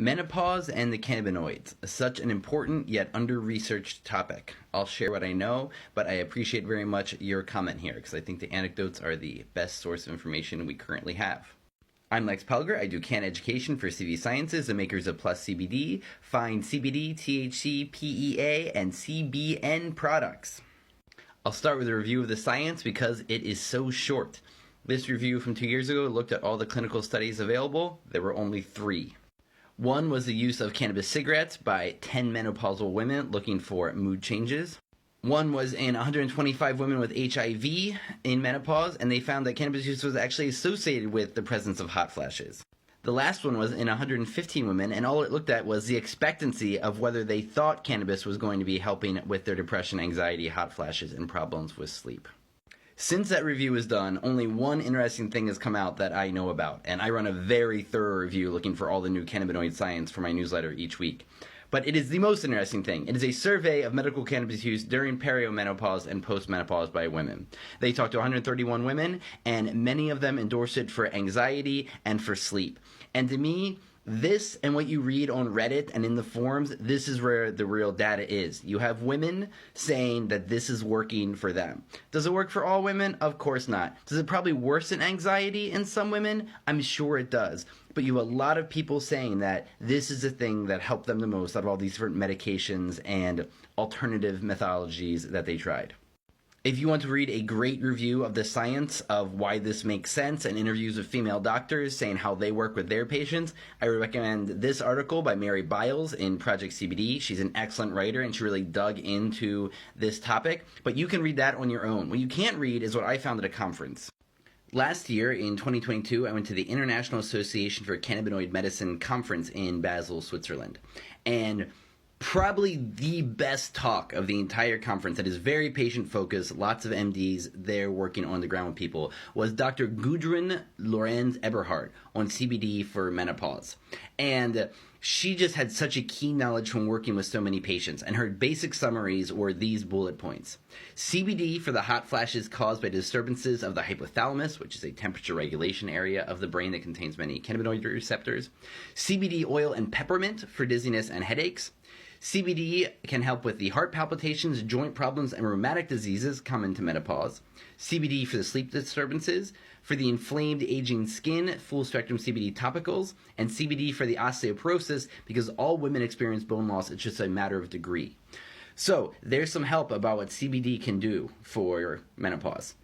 Menopause and the cannabinoids, such an important yet under-researched topic. I'll share what I know, but I appreciate very much your comment here because I think the anecdotes are the best source of information we currently have. I'm Lex Pelger. I do canna education for CV Sciences, the makers of Plus CBD. Find CBD, THC, PEA, and CBN products. I'll start with a review of the science because it is so short. This review from 2 years ago looked at all the clinical studies available. There were only 3. One was the use of cannabis cigarettes by 10 menopausal women looking for mood changes. One was in 125 women with HIV in menopause, and they found that cannabis use was actually associated with the presence of hot flashes. The last one was in 115 women, and all it looked at was the expectancy of whether they thought cannabis was going to be helping with their depression, anxiety, hot flashes, and problems with sleep. Since that review was done, only one interesting thing has come out that I know about, and I run a very thorough review looking for all the new cannabinoid science for my newsletter each week. But it is the most interesting thing. It is a survey of medical cannabis use during perimenopause and postmenopause by women. They talked to 131 women, and many of them endorsed it for anxiety and for sleep. And to me, this and what you read on Reddit and in the forums, this is where the real data is. You have women saying that this is working for them. Does it work for all women? Of course not. Does it probably worsen anxiety in some women? I'm sure it does. But you have a lot of people saying that this is the thing that helped them the most out of all these different medications and alternative methodologies that they tried. If you want to read a great review of the science of why this makes sense and interviews with female doctors saying how they work with their patients, I would recommend this article by Mary Biles in Project CBD. She's an excellent writer and she really dug into this topic, but you can read that on your own. What you can't read is what I found at a conference. Last year, in 2022, I went to the International Association for Cannabinoid Medicine conference in Basel, Switzerland. And probably the best talk of the entire conference that is very patient-focused, lots of MDs there working on the ground with people, was Dr. Gudrun Lorenz Eberhardt on CBD for menopause. And she just had such a keen knowledge from working with so many patients, and her basic summaries were these bullet points. CBD for the hot flashes caused by disturbances of the hypothalamus, which is a temperature regulation area of the brain that contains many cannabinoid receptors. CBD oil and peppermint for dizziness and headaches. CBD can help with the heart palpitations, joint problems, and rheumatic diseases common to menopause. CBD for the sleep disturbances, for the inflamed aging skin, full-spectrum CBD topicals, and CBD for the osteoporosis because all women experience bone loss. It's just a matter of degree. So there's some help about what CBD can do for menopause.